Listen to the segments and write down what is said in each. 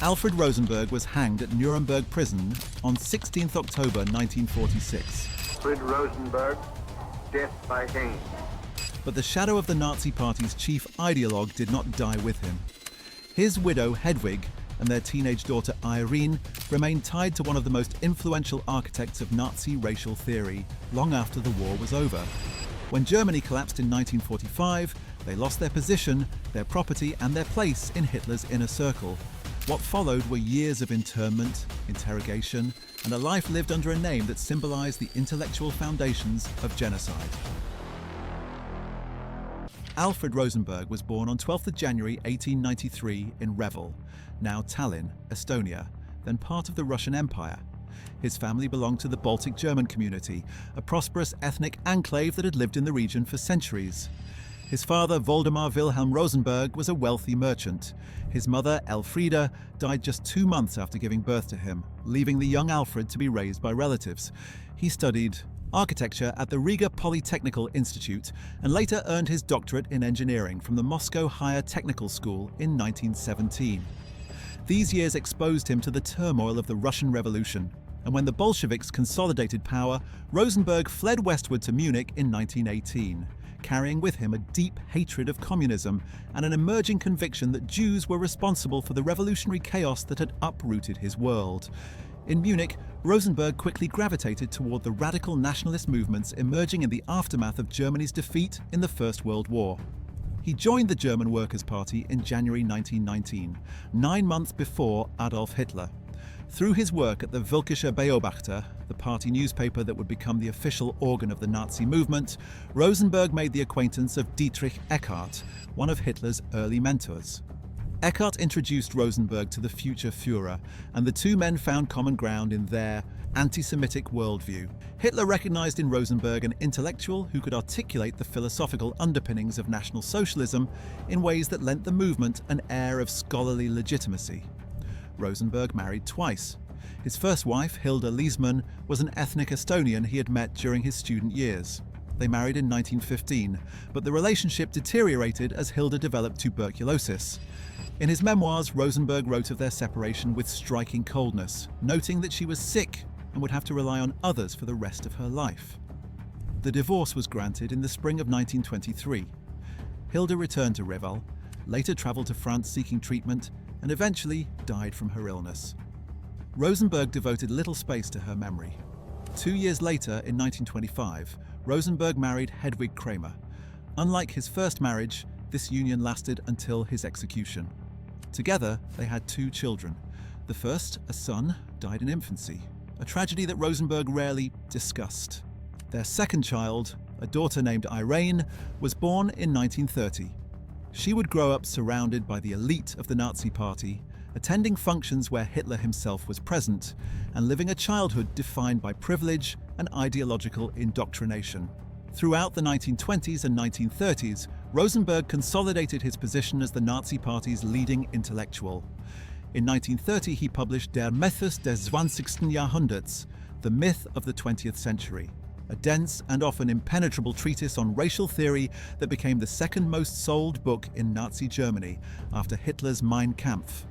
Alfred Rosenberg was hanged at Nuremberg Prison on 16th October 1946. Alfred Rosenberg, death by hanging. But the shadow of the Nazi Party's chief ideologue did not die with him. His widow, Hedwig, and their teenage daughter, Irene, remained tied to one of the most influential architects of Nazi racial theory long after the war was over. When Germany collapsed in 1945, they lost their position, their property, and their place in Hitler's inner circle. What followed were years of internment, interrogation, and a life lived under a name that symbolized the intellectual foundations of genocide. Alfred Rosenberg was born on 12th of January 1893 in Revel, now Tallinn, Estonia, then part of the Russian Empire. His family belonged to the Baltic German community, a prosperous ethnic enclave that had lived in the region for centuries. His father, Waldemar Wilhelm Rosenberg, was a wealthy merchant. His mother, Elfriede, died just 2 months after giving birth to him, leaving the young Alfred to be raised by relatives. He studied architecture at the Riga Polytechnical Institute and later earned his doctorate in engineering from the Moscow Higher Technical School in 1917. These years exposed him to the turmoil of the Russian Revolution, and when the Bolsheviks consolidated power, Rosenberg fled westward to Munich in 1918, carrying with him a deep hatred of communism and an emerging conviction that Jews were responsible for the revolutionary chaos that had uprooted his world. In Munich, Rosenberg quickly gravitated toward the radical nationalist movements emerging in the aftermath of Germany's defeat in the First World War. He joined the German Workers' Party in January 1919, 9 months before Adolf Hitler. Through his work at the Völkischer Beobachter, the party newspaper that would become the official organ of the Nazi movement, Rosenberg made the acquaintance of Dietrich Eckart, one of Hitler's early mentors. Eckart introduced Rosenberg to the future Führer, and the two men found common ground in their anti-Semitic worldview. Hitler recognized in Rosenberg an intellectual who could articulate the philosophical underpinnings of National Socialism in ways that lent the movement an air of scholarly legitimacy. Rosenberg married twice. His first wife, Hilda Liesmann, was an ethnic Estonian he had met during his student years. They married in 1915, but the relationship deteriorated as Hilda developed tuberculosis. In his memoirs, Rosenberg wrote of their separation with striking coldness, noting that she was sick and would have to rely on others for the rest of her life. The divorce was granted in the spring of 1923. Hilda returned to Revel, later travelled to France seeking treatment, and eventually died from her illness. Rosenberg devoted little space to her memory. 2 years later, in 1925, Rosenberg married Hedwig Kramer. Unlike his first marriage, this union lasted until his execution. Together, they had 2 children. The first, a son, died in infancy, a tragedy that Rosenberg rarely discussed. Their second child, a daughter named Irene, was born in 1930. She would grow up surrounded by the elite of the Nazi Party, attending functions where Hitler himself was present, and living a childhood defined by privilege and ideological indoctrination. Throughout the 1920s and 1930s, Rosenberg consolidated his position as the Nazi Party's leading intellectual. In 1930, he published Der Mythos des 20. Jahrhunderts, The Myth of the 20th Century, a dense and often impenetrable treatise on racial theory that became the second most sold book in Nazi Germany after Hitler's Mein Kampf.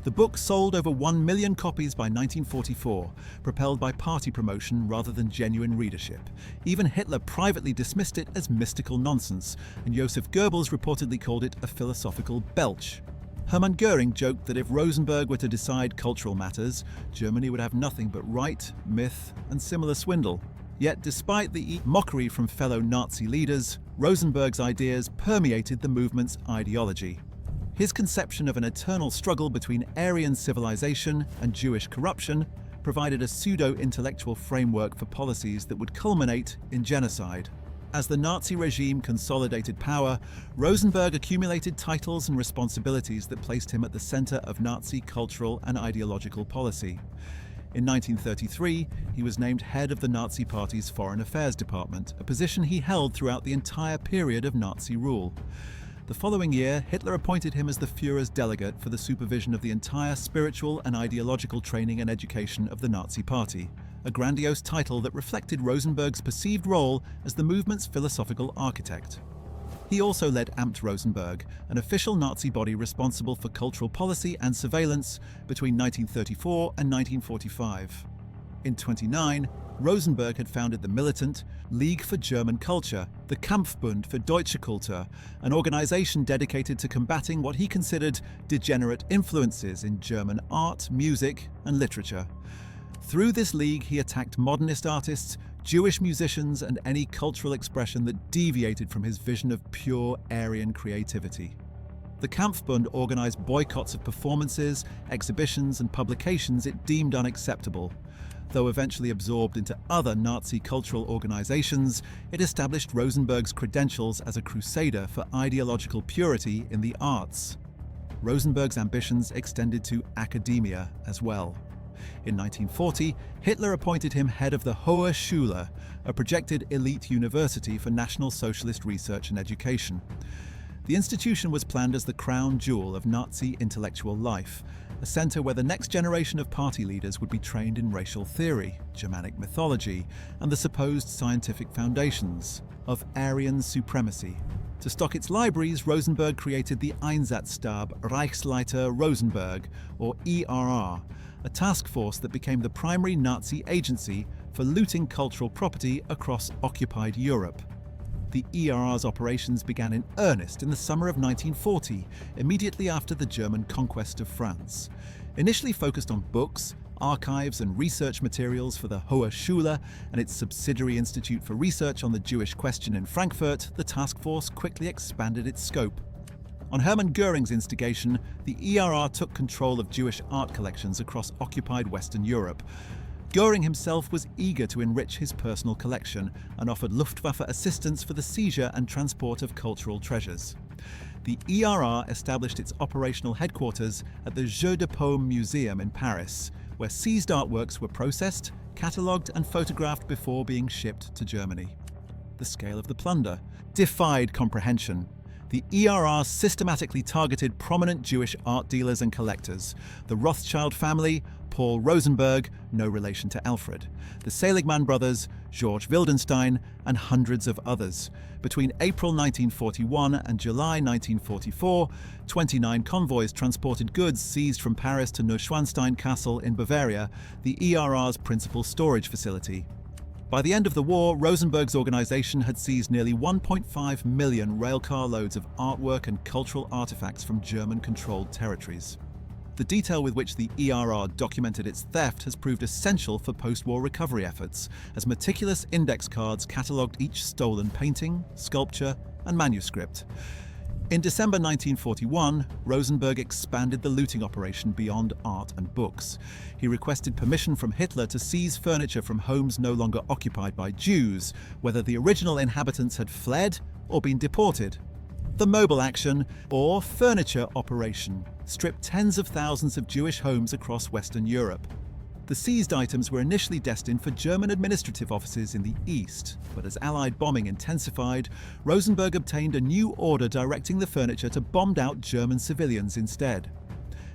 The book sold over 1 million copies by 1944, propelled by party promotion rather than genuine readership. Even Hitler privately dismissed it as mystical nonsense, and Joseph Goebbels reportedly called it a philosophical belch. Hermann Göring joked that if Rosenberg were to decide cultural matters, Germany would have nothing but right, myth, and similar swindle. Yet despite the mockery from fellow Nazi leaders, Rosenberg's ideas permeated the movement's ideology. His conception of an eternal struggle between Aryan civilization and Jewish corruption provided a pseudo-intellectual framework for policies that would culminate in genocide. As the Nazi regime consolidated power, Rosenberg accumulated titles and responsibilities that placed him at the center of Nazi cultural and ideological policy. In 1933, he was named head of the Nazi Party's Foreign Affairs Department, a position he held throughout the entire period of Nazi rule. The following year, Hitler appointed him as the Führer's delegate for the supervision of the entire spiritual and ideological training and education of the Nazi Party, a grandiose title that reflected Rosenberg's perceived role as the movement's philosophical architect. He also led Amt Rosenberg, an official Nazi body responsible for cultural policy and surveillance between 1934 and 1945. In 1929, Rosenberg had founded the militant League for German Culture, the Kampfbund für Deutsche Kultur, an organization dedicated to combating what he considered degenerate influences in German art, music, and literature. Through this league, he attacked modernist artists, Jewish musicians, and any cultural expression that deviated from his vision of pure Aryan creativity. The Kampfbund organized boycotts of performances, exhibitions, and publications it deemed unacceptable. Though eventually absorbed into other Nazi cultural organizations, it established Rosenberg's credentials as a crusader for ideological purity in the arts. Rosenberg's ambitions extended to academia as well. In 1940, Hitler appointed him head of the Hohe Schule, a projected elite university for National Socialist research and education. The institution was planned as the crown jewel of Nazi intellectual life, a center where the next generation of party leaders would be trained in racial theory, Germanic mythology, and the supposed scientific foundations of Aryan supremacy. To stock its libraries, Rosenberg created the Einsatzstab Reichsleiter Rosenberg, or ERR, a task force that became the primary Nazi agency for looting cultural property across occupied Europe. The ERR's operations began in earnest in the summer of 1940, immediately after the German conquest of France. Initially focused on books, archives and research materials for the Hohe Schule and its subsidiary Institute for Research on the Jewish Question in Frankfurt, the task force quickly expanded its scope. On Hermann Göring's instigation, the ERR took control of Jewish art collections across occupied Western Europe. Göring himself was eager to enrich his personal collection and offered Luftwaffe assistance for the seizure and transport of cultural treasures. The ERR established its operational headquarters at the Jeu de Paume Museum in Paris, where seized artworks were processed, catalogued and photographed before being shipped to Germany. The scale of the plunder defied comprehension. The ERR systematically targeted prominent Jewish art dealers and collectors, the Rothschild family, Paul Rosenberg, no relation to Alfred, the Seligman brothers, George Wildenstein, and hundreds of others. Between April 1941 and July 1944, 29 convoys transported goods seized from Paris to Neuschwanstein Castle in Bavaria, the ERR's principal storage facility. By the end of the war, Rosenberg's organization had seized nearly 1.5 million railcar loads of artwork and cultural artifacts from German-controlled territories. The detail with which the ERR documented its theft has proved essential for post-war recovery efforts, as meticulous index cards catalogued each stolen painting, sculpture, and manuscript. In December 1941, Rosenberg expanded the looting operation beyond art and books. He requested permission from Hitler to seize furniture from homes no longer occupied by Jews, whether the original inhabitants had fled or been deported. The mobile action, or furniture operation, stripped tens of thousands of Jewish homes across Western Europe. The seized items were initially destined for German administrative offices in the east, but as Allied bombing intensified, Rosenberg obtained a new order directing the furniture to bombed-out German civilians instead.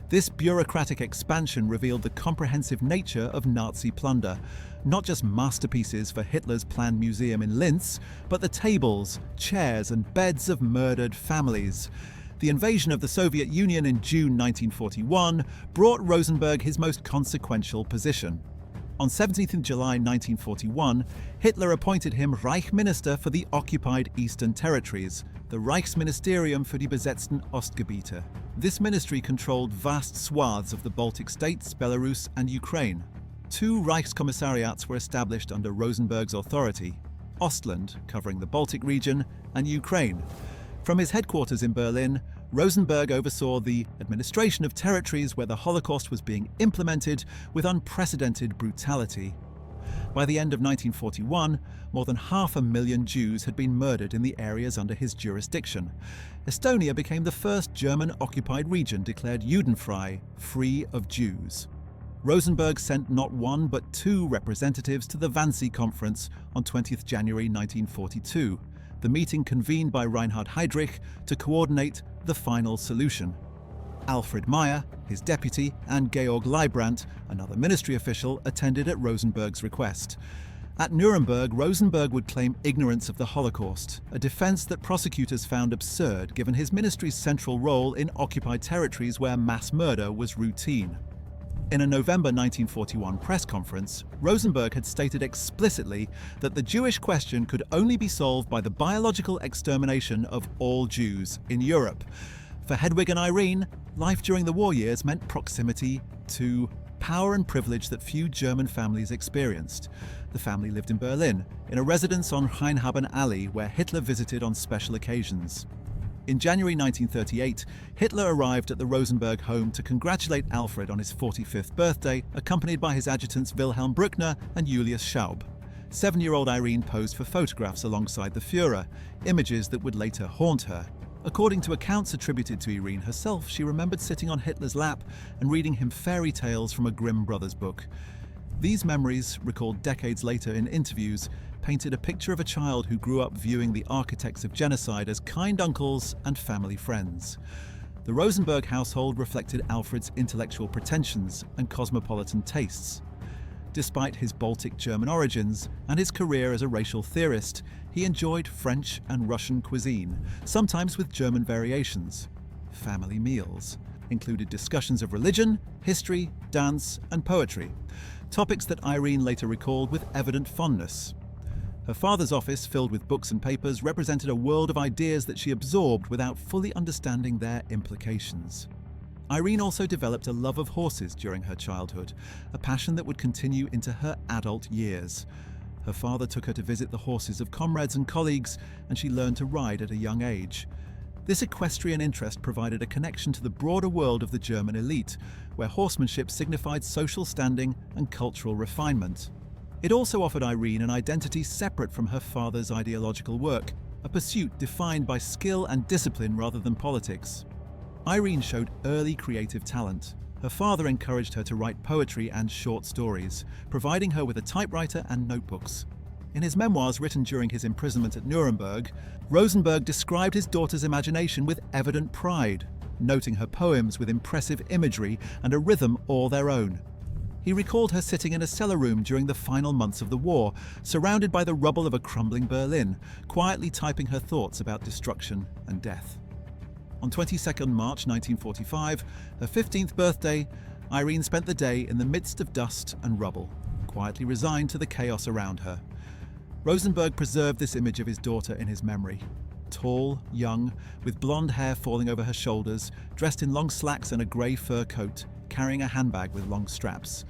This bureaucratic expansion revealed the comprehensive nature of Nazi plunder, not just masterpieces for Hitler's planned museum in Linz, but the tables, chairs, and beds of murdered families. The invasion of the Soviet Union in June 1941 brought Rosenberg his most consequential position. On 17 July 1941, Hitler appointed him Reich Minister for the occupied Eastern Territories, the Reichsministerium für die besetzten Ostgebiete. This ministry controlled vast swaths of the Baltic states, Belarus, and Ukraine. Two Reichskommissariats were established under Rosenberg's authority: Ostland, covering the Baltic region, and Ukraine. From his headquarters in Berlin, Rosenberg oversaw the administration of territories where the Holocaust was being implemented with unprecedented brutality. By the end of 1941, more than 500,000 Jews had been murdered in the areas under his jurisdiction. Estonia became the first German-occupied region declared Judenfrei, free of Jews. Rosenberg sent not one but two representatives to the Wannsee Conference on 20 January 1942, the meeting convened by Reinhard Heydrich to coordinate the final solution. Alfred Meyer, his deputy, and Georg Leibrandt, another ministry official, attended at Rosenberg's request. At Nuremberg, Rosenberg would claim ignorance of the Holocaust, a defense that prosecutors found absurd given his ministry's central role in occupied territories where mass murder was routine. In a November 1941 press conference, Rosenberg had stated explicitly that the Jewish question could only be solved by the biological extermination of all Jews in Europe. For Hedwig and Irene, life during the war years meant proximity to power and privilege that few German families experienced. The family lived in Berlin, in a residence on Rheinhaben Alley where Hitler visited on special occasions. In January 1938, Hitler arrived at the Rosenberg home to congratulate Alfred on his 45th birthday, accompanied by his adjutants Wilhelm Bruckner and Julius Schaub. 7-year-old Irene posed for photographs alongside the Führer, images that would later haunt her. According to accounts attributed to Irene herself, she remembered sitting on Hitler's lap and reading him fairy tales from a Grimm brothers book. These memories, recalled decades later in interviews, painted a picture of a child who grew up viewing the architects of genocide as kind uncles and family friends. The Rosenberg household reflected Alfred's intellectual pretensions and cosmopolitan tastes. Despite his Baltic German origins and his career as a racial theorist, he enjoyed French and Russian cuisine, sometimes with German variations. Family meals included discussions of religion, history, dance, and poetry, topics that Irene later recalled with evident fondness. Her father's office, filled with books and papers, represented a world of ideas that she absorbed without fully understanding their implications. Irene also developed a love of horses during her childhood, a passion that would continue into her adult years. Her father took her to visit the horses of comrades and colleagues, and she learned to ride at a young age. This equestrian interest provided a connection to the broader world of the German elite, where horsemanship signified social standing and cultural refinement. It also offered Irene an identity separate from her father's ideological work, a pursuit defined by skill and discipline rather than politics. Irene showed early creative talent. Her father encouraged her to write poetry and short stories, providing her with a typewriter and notebooks. In his memoirs written during his imprisonment at Nuremberg, Rosenberg described his daughter's imagination with evident pride, noting her poems with impressive imagery and a rhythm all their own. He recalled her sitting in a cellar room during the final months of the war, surrounded by the rubble of a crumbling Berlin, quietly typing her thoughts about destruction and death. On 22nd March 1945, her 15th birthday, Irene spent the day in the midst of dust and rubble, quietly resigned to the chaos around her. Rosenberg preserved this image of his daughter in his memory. Tall, young, with blonde hair falling over her shoulders, dressed in long slacks and a grey fur coat, carrying a handbag with long straps.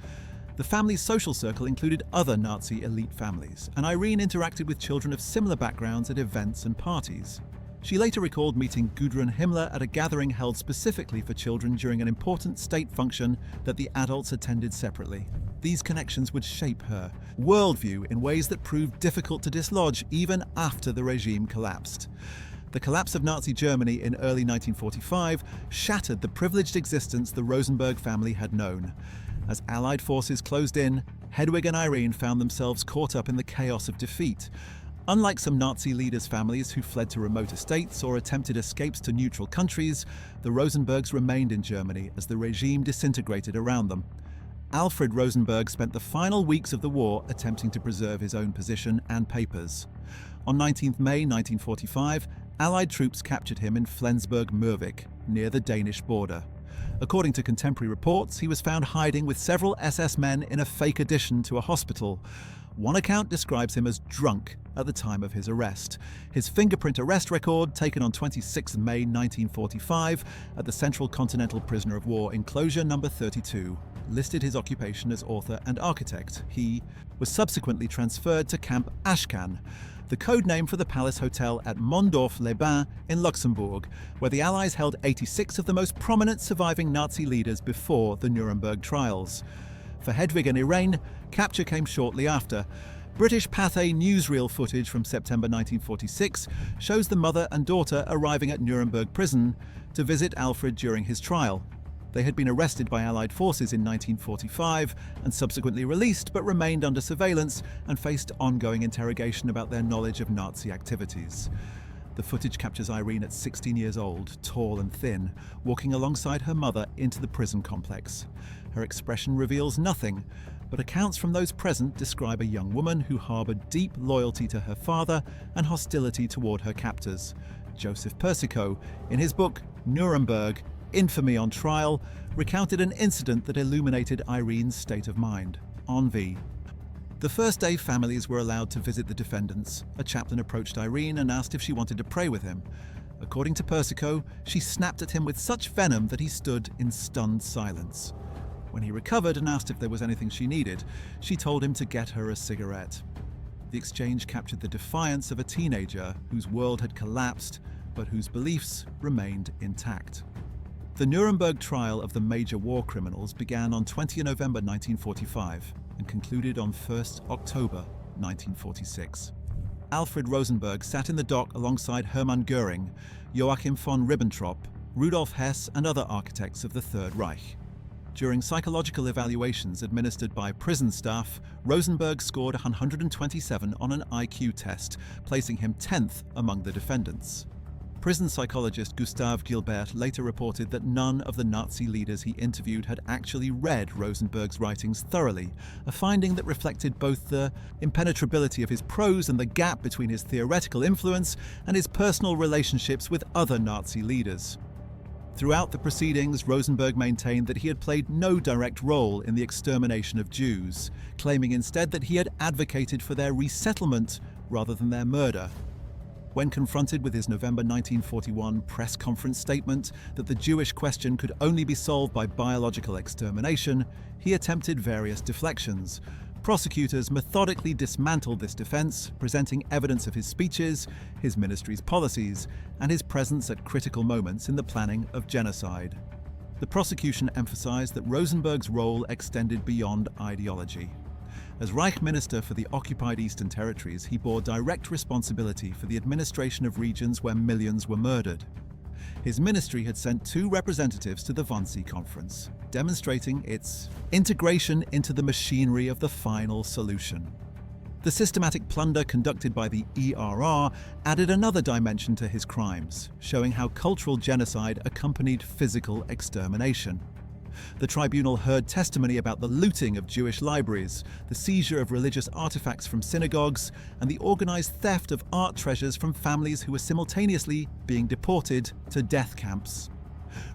The family's social circle included other Nazi elite families, and Irene interacted with children of similar backgrounds at events and parties. She later recalled meeting Gudrun Himmler at a gathering held specifically for children during an important state function that the adults attended separately. These connections would shape her worldview in ways that proved difficult to dislodge even after the regime collapsed. The collapse of Nazi Germany in early 1945 shattered the privileged existence the Rosenberg family had known. As Allied forces closed in, Hedwig and Irene found themselves caught up in the chaos of defeat. Unlike some Nazi leaders' families who fled to remote estates or attempted escapes to neutral countries, the Rosenbergs remained in Germany as the regime disintegrated around them. Alfred Rosenberg spent the final weeks of the war attempting to preserve his own position and papers. On 19th May 1945, Allied troops captured him in Flensburg-Mürwik, near the Danish border. According to contemporary reports, he was found hiding with several SS men in a fake addition to a hospital. One account describes him as drunk at the time of his arrest. His fingerprint arrest record, taken on 26 May 1945 at the Central Continental Prisoner of War Enclosure No. 32, listed his occupation as author and architect. He was subsequently transferred to Camp Ashcan, the code name for the Palace Hotel at Mondorf-les-Bains in Luxembourg, where the Allies held 86 of the most prominent surviving Nazi leaders before the Nuremberg trials. For Hedwig and Irene, capture came shortly after. British Pathé newsreel footage from September 1946 shows the mother and daughter arriving at Nuremberg Prison to visit Alfred during his trial. They had been arrested by Allied forces in 1945 and subsequently released, but remained under surveillance and faced ongoing interrogation about their knowledge of Nazi activities. The footage captures Irene at 16 years old, tall and thin, walking alongside her mother into the prison complex. Her expression reveals nothing, but accounts from those present describe a young woman who harbored deep loyalty to her father and hostility toward her captors. Joseph Persico, in his book Nuremberg, Infamy on Trial, recounted an incident that illuminated Irene's state of mind. Envy. The first day families were allowed to visit the defendants, a chaplain approached Irene and asked if she wanted to pray with him. According to Persico, she snapped at him with such venom that he stood in stunned silence. When he recovered and asked if there was anything she needed, she told him to get her a cigarette. The exchange captured the defiance of a teenager whose world had collapsed, but whose beliefs remained intact. The Nuremberg trial of the major war criminals began on 20 November 1945 and concluded on 1 October 1946. Alfred Rosenberg sat in the dock alongside Hermann Göring, Joachim von Ribbentrop, Rudolf Hess and other architects of the Third Reich. During psychological evaluations administered by prison staff, Rosenberg scored 127 on an IQ test, placing him 10th among the defendants. Prison psychologist Gustav Gilbert later reported that none of the Nazi leaders he interviewed had actually read Rosenberg's writings thoroughly, a finding that reflected both the impenetrability of his prose and the gap between his theoretical influence and his personal relationships with other Nazi leaders. Throughout the proceedings, Rosenberg maintained that he had played no direct role in the extermination of Jews, claiming instead that he had advocated for their resettlement rather than their murder. When confronted with his November 1941 press conference statement that the Jewish question could only be solved by biological extermination, he attempted various deflections. Prosecutors methodically dismantled this defense, presenting evidence of his speeches, his ministry's policies, and his presence at critical moments in the planning of genocide. The prosecution emphasized that Rosenberg's role extended beyond ideology. As Reich Minister for the occupied Eastern Territories, he bore direct responsibility for the administration of regions where millions were murdered. His ministry had sent 2 representatives to the Wannsee Conference, demonstrating its integration into the machinery of the final solution. The systematic plunder conducted by the ERR added another dimension to his crimes, showing how cultural genocide accompanied physical extermination. The tribunal heard testimony about the looting of Jewish libraries, the seizure of religious artifacts from synagogues, and the organized theft of art treasures from families who were simultaneously being deported to death camps.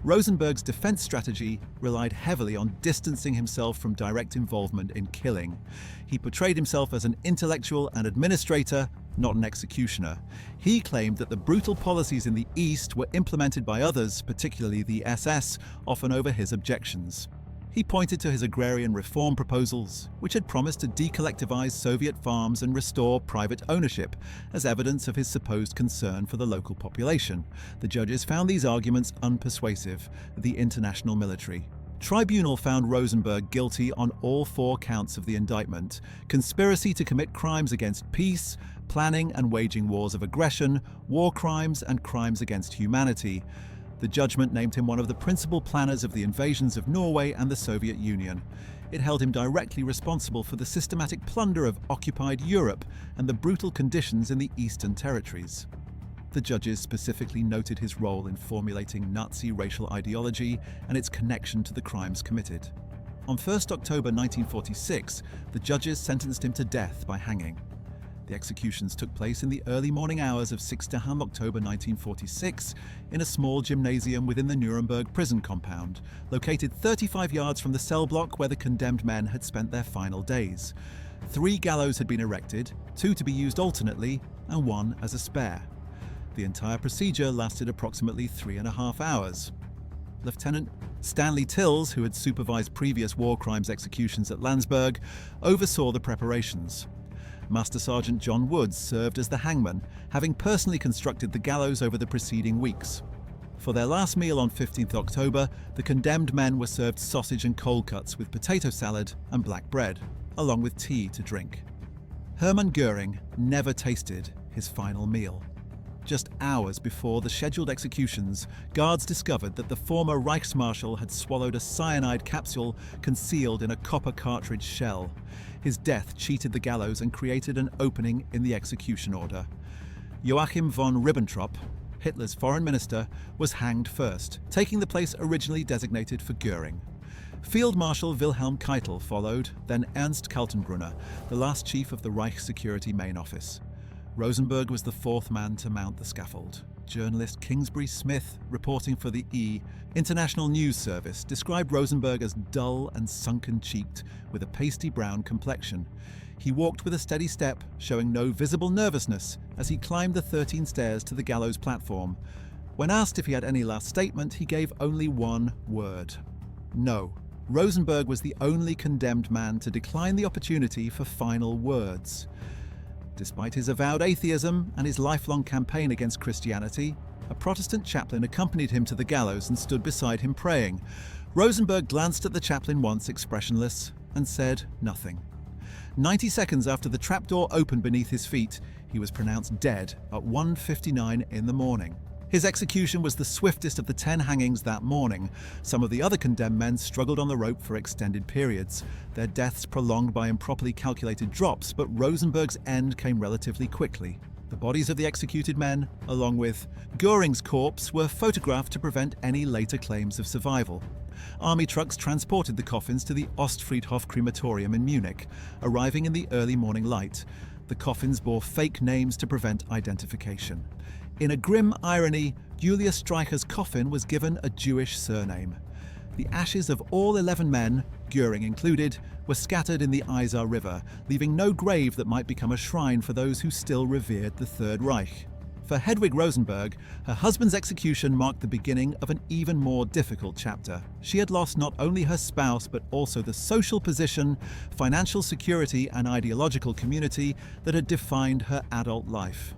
Rosenberg's defense strategy relied heavily on distancing himself from direct involvement in killing. He portrayed himself as an intellectual and administrator, not an executioner. He claimed that the brutal policies in the East were implemented by others, particularly the SS, often over his objections. He pointed to his agrarian reform proposals, which had promised to decollectivize Soviet farms and restore private ownership, as evidence of his supposed concern for the local population. The judges found these arguments unpersuasive. The international military tribunal found Rosenberg guilty on all 4 counts of the indictment: conspiracy to commit crimes against peace, planning and waging wars of aggression, war crimes, and crimes against humanity. The judgment named him one of the principal planners of the invasions of Norway and the Soviet Union. It held him directly responsible for the systematic plunder of occupied Europe and the brutal conditions in the Eastern Territories. The judges specifically noted his role in formulating Nazi racial ideology and its connection to the crimes committed. On 1 October 1946, the judges sentenced him to death by hanging. The executions took place in the early morning hours of 6 October 1946 in a small gymnasium within the Nuremberg Prison compound, located 35 yards from the cell block where the condemned men had spent their final days. 3 gallows had been erected, 2 to be used alternately and 1 as a spare. The entire procedure lasted approximately 3.5 hours. Lieutenant Stanley Tills, who had supervised previous war crimes executions at Landsberg, oversaw the preparations. Master Sergeant John Woods served as the hangman, having personally constructed the gallows over the preceding weeks. For their last meal on 15th October, the condemned men were served sausage and cold cuts with potato salad and black bread, along with tea to drink. Hermann Göring never tasted his final meal. Just hours before the scheduled executions, guards discovered that the former Reichsmarshal had swallowed a cyanide capsule concealed in a copper cartridge shell. His death cheated the gallows and created an opening in the execution order. Joachim von Ribbentrop, Hitler's foreign minister, was hanged first, taking the place originally designated for Göring. Field Marshal Wilhelm Keitel followed, then Ernst Kaltenbrunner, the last chief of the Reich Security Main Office. Rosenberg was the fourth man to mount the scaffold. Journalist Kingsbury Smith, reporting for the International News Service, described Rosenberg as dull and sunken-cheeked, with a pasty brown complexion. He walked with a steady step, showing no visible nervousness as he climbed the 13 stairs to the gallows platform. When asked if he had any last statement, he gave only one word: no. Rosenberg was the only condemned man to decline the opportunity for final words. Despite his avowed atheism and his lifelong campaign against Christianity, a Protestant chaplain accompanied him to the gallows and stood beside him praying. Rosenberg glanced at the chaplain once, expressionless, and said nothing. 90 seconds after the trapdoor opened beneath his feet, he was pronounced dead at 1:59 in the morning. His execution was the swiftest of the 10 hangings that morning. Some of the other condemned men struggled on the rope for extended periods, their deaths prolonged by improperly calculated drops, but Rosenberg's end came relatively quickly. The bodies of the executed men, along with Göring's corpse, were photographed to prevent any later claims of survival. Army trucks transported the coffins to the Ostfriedhof crematorium in Munich, arriving in the early morning light. The coffins bore fake names to prevent identification. In a grim irony, Julius Streicher's coffin was given a Jewish surname. The ashes of all 11 men, Göring included, were scattered in the Isar River, leaving no grave that might become a shrine for those who still revered the Third Reich. For Hedwig Rosenberg, her husband's execution marked the beginning of an even more difficult chapter. She had lost not only her spouse but also the social position, financial security and ideological community that had defined her adult life.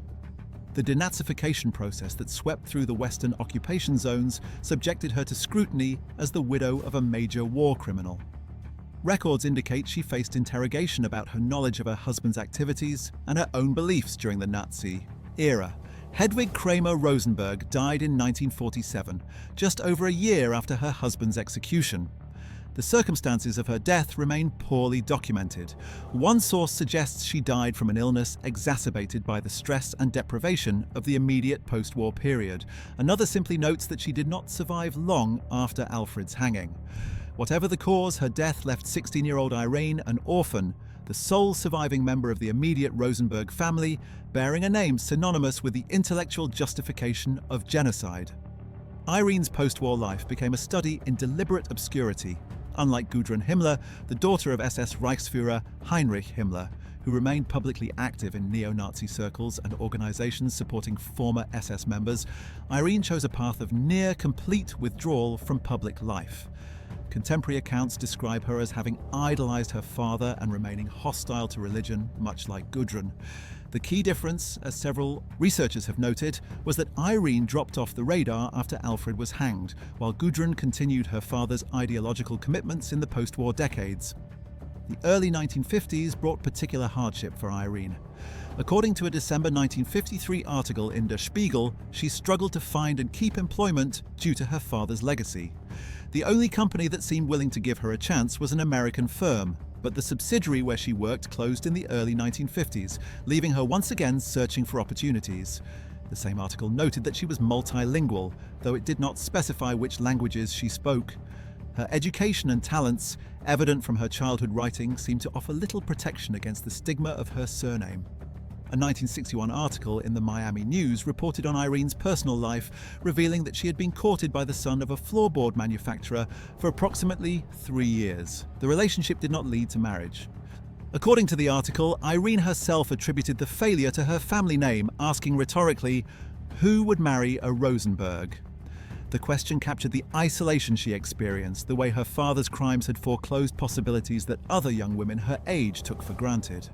The denazification process that swept through the Western occupation zones subjected her to scrutiny as the widow of a major war criminal. Records indicate she faced interrogation about her knowledge of her husband's activities and her own beliefs during the Nazi era. Hedwig Kramer Rosenberg died in 1947, just over a year after her husband's execution. The circumstances of her death remain poorly documented. One source suggests she died from an illness exacerbated by the stress and deprivation of the immediate post-war period. Another simply notes that she did not survive long after Alfred's hanging. Whatever the cause, her death left 16-year-old Irene an orphan, the sole surviving member of the immediate Rosenberg family, bearing a name synonymous with the intellectual justification of genocide. Irene's post-war life became a study in deliberate obscurity. Unlike Gudrun Himmler, the daughter of SS Reichsführer Heinrich Himmler, who remained publicly active in neo-Nazi circles and organizations supporting former SS members, Irene chose a path of near-complete withdrawal from public life. Contemporary accounts describe her as having idolized her father and remaining hostile to religion, much like Gudrun. The key difference, as several researchers have noted, was that Irene dropped off the radar after Alfred was hanged, while Gudrun continued her father's ideological commitments in the post-war decades. The early 1950s brought particular hardship for Irene. According to a December 1953 article in Der Spiegel, she struggled to find and keep employment due to her father's legacy. The only company that seemed willing to give her a chance was an American firm, but the subsidiary where she worked closed in the early 1950s, leaving her once again searching for opportunities. The same article noted that she was multilingual, though it did not specify which languages she spoke. Her education and talents, evident from her childhood writing, seemed to offer little protection against the stigma of her surname. A 1961 article in the Miami News reported on Irene's personal life, revealing that she had been courted by the son of a floorboard manufacturer for approximately 3 years. The relationship did not lead to marriage. According to the article, Irene herself attributed the failure to her family name, asking rhetorically, "Who would marry a Rosenberg?" The question captured the isolation she experienced, the way her father's crimes had foreclosed possibilities that other young women her age took for granted.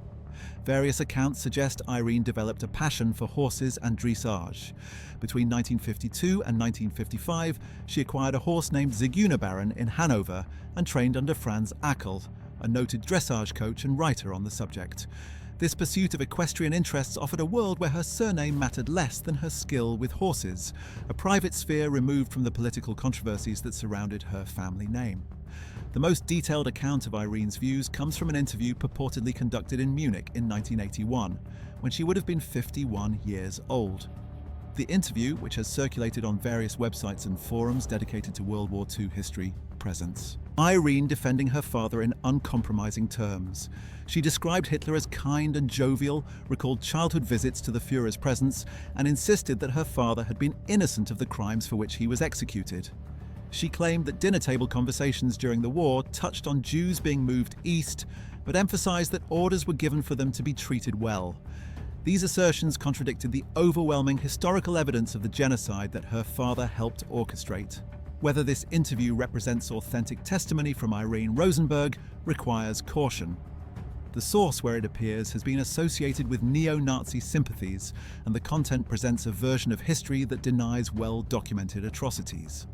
Various accounts suggest Irene developed a passion for horses and dressage. Between 1952 and 1955, she acquired a horse named Zigeunerbaron in Hanover and trained under Franz Ackel, a noted dressage coach and writer on the subject. This pursuit of equestrian interests offered a world where her surname mattered less than her skill with horses, a private sphere removed from the political controversies that surrounded her family name. The most detailed account of Irene's views comes from an interview purportedly conducted in Munich in 1981, when she would have been 51 years old. The interview, which has circulated on various websites and forums dedicated to World War II history, presents Irene defending her father in uncompromising terms. She described Hitler as kind and jovial, recalled childhood visits to the Führer's presence, and insisted that her father had been innocent of the crimes for which he was executed. She claimed that dinner table conversations during the war touched on Jews being moved east, but emphasized that orders were given for them to be treated well. These assertions contradicted the overwhelming historical evidence of the genocide that her father helped orchestrate. Whether this interview represents authentic testimony from Irene Rosenberg requires caution. The source where it appears has been associated with neo-Nazi sympathies, and the content presents a version of history that denies well-documented atrocities.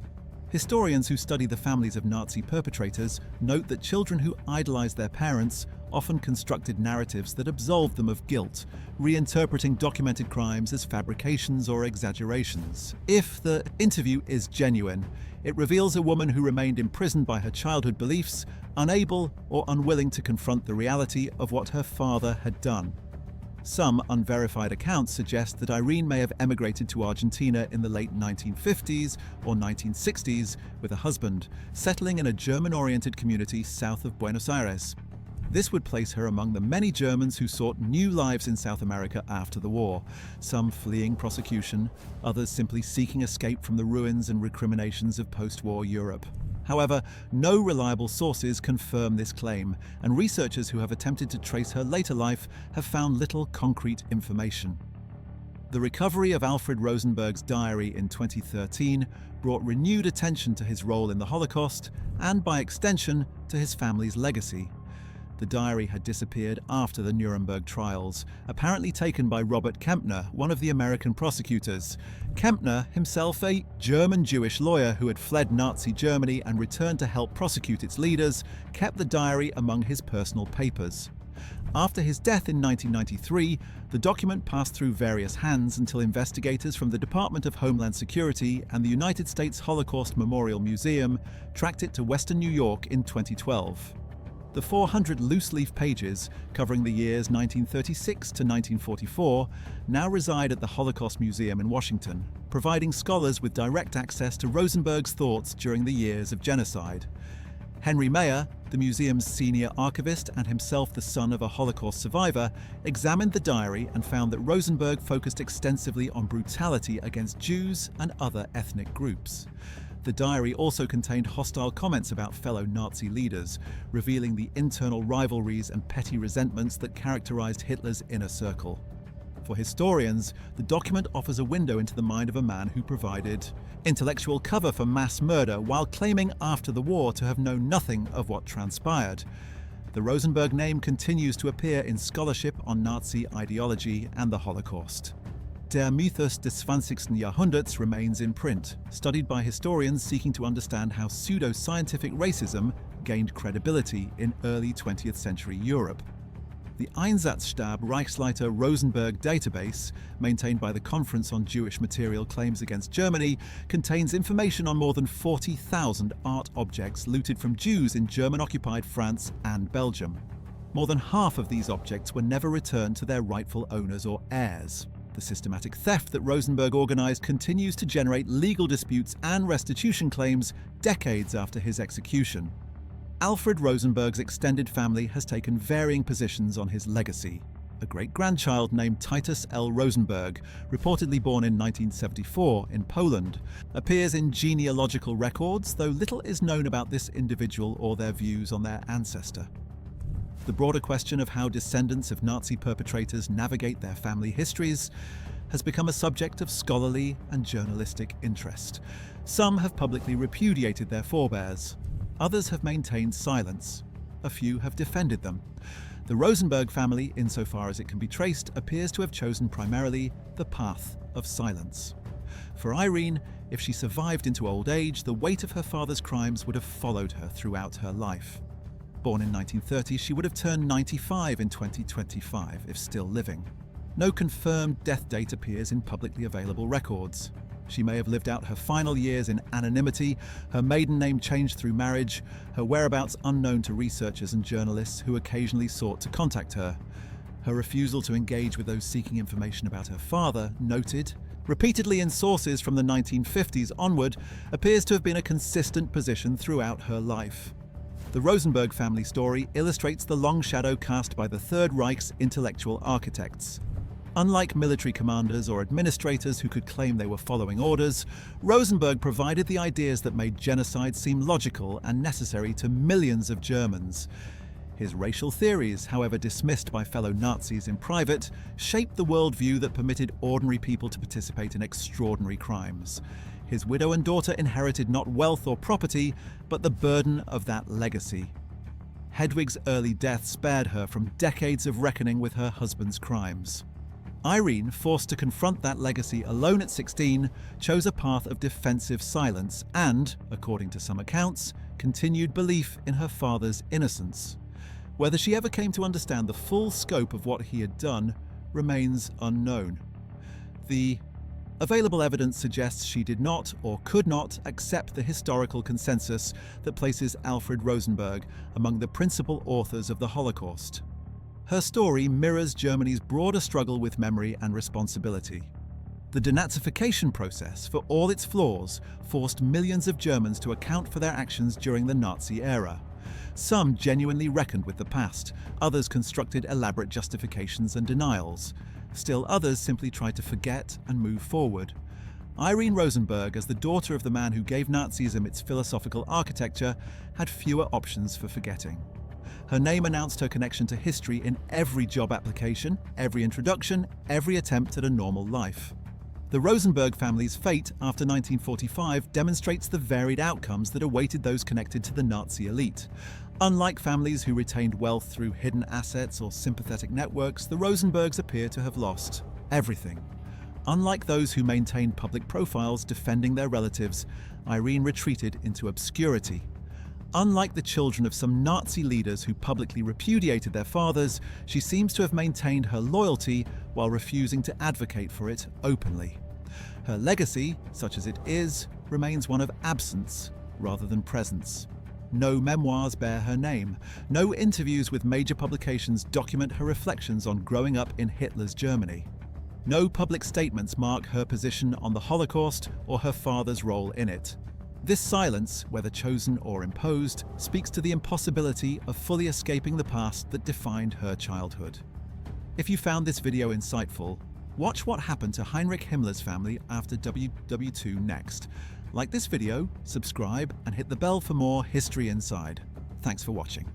Historians who study the families of Nazi perpetrators note that children who idolized their parents often constructed narratives that absolved them of guilt, reinterpreting documented crimes as fabrications or exaggerations. If the interview is genuine, it reveals a woman who remained imprisoned by her childhood beliefs, unable or unwilling to confront the reality of what her father had done. Some unverified accounts suggest that Irene may have emigrated to Argentina in the late 1950s or 1960s with a husband, settling in a German-oriented community south of Buenos Aires. This would place her among the many Germans who sought new lives in South America after the war, some fleeing prosecution, others simply seeking escape from the ruins and recriminations of post-war Europe. However, no reliable sources confirm this claim, and researchers who have attempted to trace her later life have found little concrete information. The recovery of Alfred Rosenberg's diary in 2013 brought renewed attention to his role in the Holocaust and, by extension, to his family's legacy. The diary had disappeared after the Nuremberg trials, apparently taken by Robert Kempner, one of the American prosecutors. Kempner, himself a German Jewish lawyer who had fled Nazi Germany and returned to help prosecute its leaders, kept the diary among his personal papers. After his death in 1993, the document passed through various hands until investigators from the Department of Homeland Security and the United States Holocaust Memorial Museum tracked it to Western New York in 2012. The 400 loose-leaf pages, covering the years 1936 to 1944, now reside at the Holocaust Museum in Washington, providing scholars with direct access to Rosenberg's thoughts during the years of genocide. Henry Mayer, the museum's senior archivist and himself the son of a Holocaust survivor, examined the diary and found that Rosenberg focused extensively on brutality against Jews and other ethnic groups. The diary also contained hostile comments about fellow Nazi leaders, revealing the internal rivalries and petty resentments that characterized Hitler's inner circle. For historians, the document offers a window into the mind of a man who provided intellectual cover for mass murder while claiming after the war to have known nothing of what transpired. The Rosenberg name continues to appear in scholarship on Nazi ideology and the Holocaust. Der Mythos des 20. Jahrhunderts remains in print, studied by historians seeking to understand how pseudo-scientific racism gained credibility in early 20th century Europe. The Einsatzstab Reichsleiter Rosenberg database, maintained by the Conference on Jewish Material Claims Against Germany, contains information on more than 40,000 art objects looted from Jews in German-occupied France and Belgium. More than half of these objects were never returned to their rightful owners or heirs. The systematic theft that Rosenberg organized continues to generate legal disputes and restitution claims decades after his execution. Alfred Rosenberg's extended family has taken varying positions on his legacy. A great-grandchild named Titus L. Rosenberg, reportedly born in 1974 in Poland, appears in genealogical records, though little is known about this individual or their views on their ancestor. The broader question of how descendants of Nazi perpetrators navigate their family histories has become a subject of scholarly and journalistic interest. Some have publicly repudiated their forebears. Others have maintained silence. A few have defended them. The Rosenberg family, insofar as it can be traced, appears to have chosen primarily the path of silence. For Irene, if she survived into old age, the weight of her father's crimes would have followed her throughout her life. Born in 1930, she would have turned 95 in 2025 if still living. No confirmed death date appears in publicly available records. She may have lived out her final years in anonymity, her maiden name changed through marriage, her whereabouts unknown to researchers and journalists who occasionally sought to contact her. Her refusal to engage with those seeking information about her father, noted repeatedly in sources from the 1950s onward, appears to have been a consistent position throughout her life. The Rosenberg family story illustrates the long shadow cast by the Third Reich's intellectual architects. Unlike military commanders or administrators who could claim they were following orders, Rosenberg provided the ideas that made genocide seem logical and necessary to millions of Germans. His racial theories, however dismissed by fellow Nazis in private, shaped the worldview that permitted ordinary people to participate in extraordinary crimes. His widow and daughter inherited not wealth or property, but the burden of that legacy. Hedwig's early death spared her from decades of reckoning with her husband's crimes. Irene, forced to confront that legacy alone at 16, chose a path of defensive silence and, according to some accounts, continued belief in her father's innocence. Whether she ever came to understand the full scope of what he had done remains unknown. The available evidence suggests she did not or could not accept the historical consensus that places Alfred Rosenberg among the principal authors of the Holocaust. Her story mirrors Germany's broader struggle with memory and responsibility. The denazification process, for all its flaws, forced millions of Germans to account for their actions during the Nazi era. Some genuinely reckoned with the past, others constructed elaborate justifications and denials. Still others simply tried to forget and move forward. Irene Rosenberg, as the daughter of the man who gave Nazism its philosophical architecture, had fewer options for forgetting. Her name announced her connection to history in every job application, every introduction, every attempt at a normal life. The Rosenberg family's fate after 1945 demonstrates the varied outcomes that awaited those connected to the Nazi elite. Unlike families who retained wealth through hidden assets or sympathetic networks, the Rosenbergs appear to have lost everything. Unlike those who maintained public profiles defending their relatives, Irene retreated into obscurity. Unlike the children of some Nazi leaders who publicly repudiated their fathers, she seems to have maintained her loyalty while refusing to advocate for it openly. Her legacy, such as it is, remains one of absence rather than presence. No memoirs bear her name. No interviews with major publications document her reflections on growing up in Hitler's Germany. No public statements mark her position on the Holocaust or her father's role in it. This silence, whether chosen or imposed, speaks to the impossibility of fully escaping the past that defined her childhood. If you found this video insightful, watch what happened to Heinrich Himmler's family after WW2 next. Like this video, subscribe, and hit the bell for more History Inside. Thanks for watching.